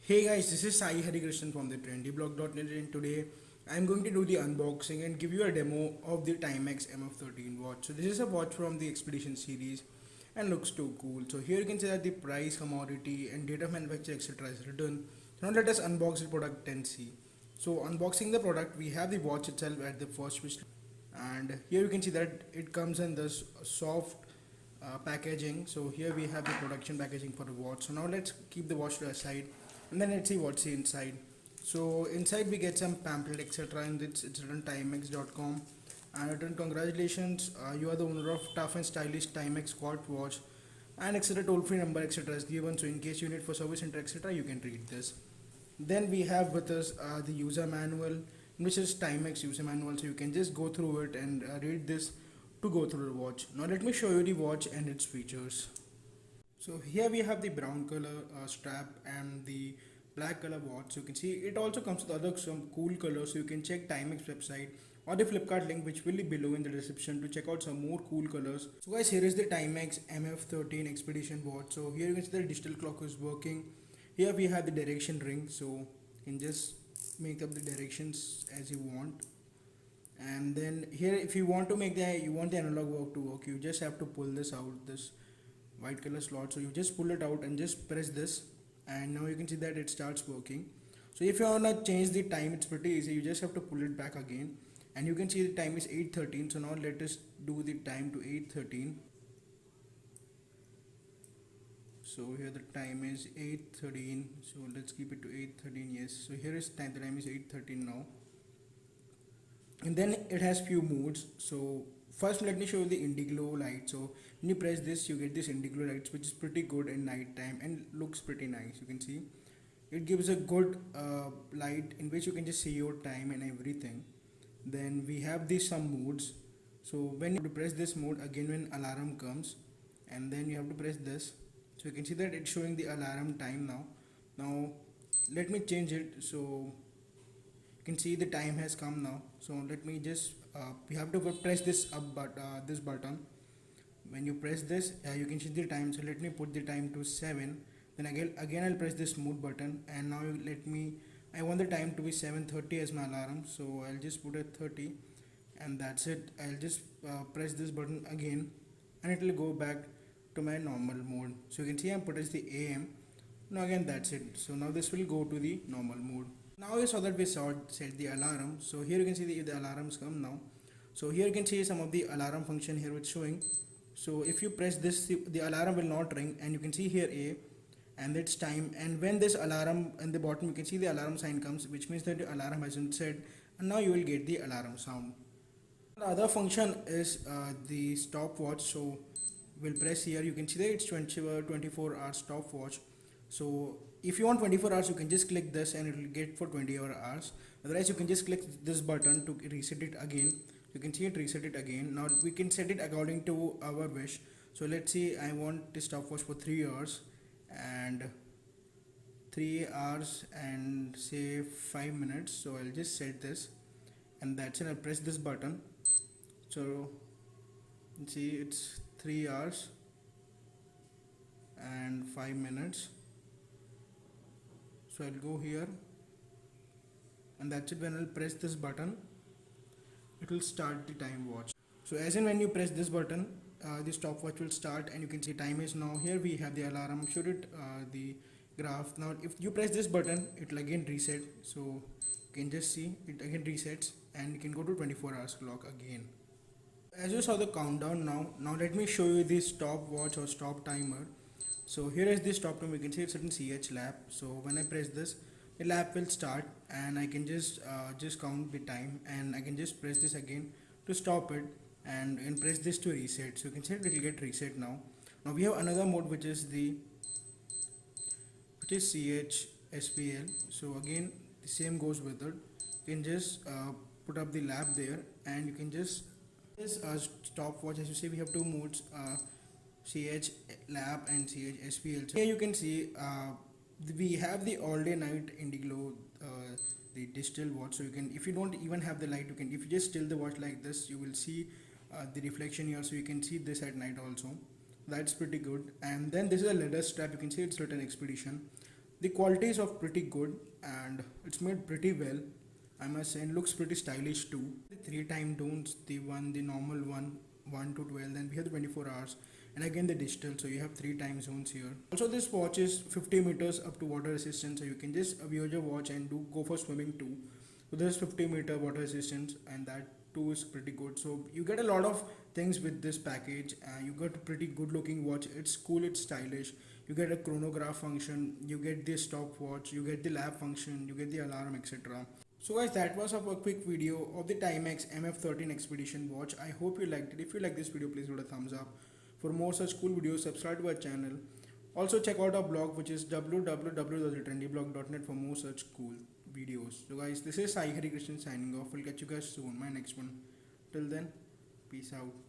Hey guys, this is Sai Hari Krishnan from TheTrendyBlog.net, and today I'm going to do the unboxing and give you a demo of the Timex MF13 watch. So this is a watch from the Expedition series and looks too cool. So here you can see that the price, commodity and date of manufacture etc. is written. So now let us unbox the product and see. So unboxing the product, we have the watch itself at the first wish, and here you can see that it comes in this soft packaging. So here we have the production packaging for the watch. So now let's keep the watch to the side and then let's see what's inside. So inside we get some pamphlet etc, and it's written timex.com and written congratulations, you are the owner of tough and stylish Timex quad watch, and etc, toll free number etc is given, so in case you need for service center etc you can read this. Then we have with us the user manual, which is Timex user manual, so you can just go through it and read this to go through the watch. Now let me show you the watch and its features. So here we have the brown color strap and the black color watch. So you can see it also comes with other some cool colors, so you can check Timex website or the Flipkart link which will be below in the description to check out some more cool colors. So guys, here is the Timex MF13 Expedition watch. So here you can see the digital clock is working. Here we have the direction ring, so you can just make up the directions as you want. And then here if you want to make the analog work to work, you just have to pull this out, this white color slot. So you just pull it out and just press this, and now you can see that it starts working. So if you want to change the time, it's pretty easy. You just have to pull it back again, and you can see the time is 8:13. So now let us do the time to 8:13. So here the time is 8:13, so let's keep it to 8:13. Yes, so here is time, the time is 8:13 now. And then it has few modes. So first let me show you the Indiglo Light. So when you press this, you get this Indiglo Lights, which is pretty good in night time and looks pretty nice. You can see it gives a good light in which you can just see your time and everything. Then we have these some modes. So when you press this mode again, when alarm comes, and then you have to press this, so you can see that it's showing the alarm time now let me change it. So you can see the time has come now. So let me just we have to press this up, but this button, when you press this, you can see the time. So let me put the time to 7. Then again I'll press this mode button, and now I want the time to be 7:30 as my alarm, so I'll just put it 30, and that's it. I'll just press this button again, and it will go back to my normal mode. So you can see I put as the AM. Now again that's it. So now this will go to the normal mode. Now you saw that we set the alarm. So here you can see the alarms come now. So here you can see some of the alarm function here it's showing. So if you press this, the alarm will not ring, and you can see here A and its time, and when this alarm in the bottom you can see the alarm sign comes, which means that the alarm has been set, and now you will get the alarm sound. The other function is the stopwatch. So we'll press here, you can see that it's 24 hour stopwatch. So if you want 24 hours, you can just click this and it will get for 24 hours. Otherwise you can just click this button to reset it again. You can see it reset it again. Now we can set it according to our wish. So let's see, I want the stopwatch for 3 hours and 3 hours and say 5 minutes. So I'll just set this, and that's it. I'll press this button. So see, it's 3 hours and 5 minutes. So I'll go here, and that's it. When I'll press this button, it will start the time watch. So as in when you press this button, the stopwatch will start, and you can see time is now. Here we have the alarm, showed it the graph. Now if you press this button, it will again reset. So you can just see it again resets, and you can go to 24 hours clock again. As you saw the countdown now let me show you the stopwatch or stop timer. So here is the stop timer. You can see it's certain CH lap. So when I press this, the lap will start, and I can just count the time, and I can just press this again to stop it, and press this to reset. So you can see it will get reset now. Now we have another mode which is CH SPL. So again the same goes with it. You can just put up the lap there, and you can just this stopwatch. As you see, we have two modes, CH lap and CH SPL. So here you can see we have the all day night Indiglo the digital watch. So you can, if you don't even have the light, you can, if you just still the watch like this, you will see the reflection here. So you can see this at night also. That's pretty good. And then this is a leather strap. You can see it's written Expedition. The quality is of pretty good and it's made pretty well, I must say, and looks pretty stylish too. The three time zones, the normal one, 1 to 12, then we have the 24 hours, and again the digital, so you have three time zones here. Also, this watch is 50 meters up to water resistance, so you can just use your watch and go for swimming too. So there's 50-meter water resistance, and that too is pretty good. So you get a lot of things with this package. You got a pretty good looking watch. It's cool, it's stylish. You get a chronograph function, you get the stopwatch, you get the lap function, you get the alarm, etc. So guys, that was a quick video of the Timex MF13 Expedition watch. I hope you liked it. If you like this video, please give it a thumbs up. For more such cool videos, subscribe to our channel. Also check out our blog, which is www.thetrendyblog.net, for more such cool videos. So guys, this is Sai Hari Krishnan signing off. We'll catch you guys soon, my next one. Till then, peace out.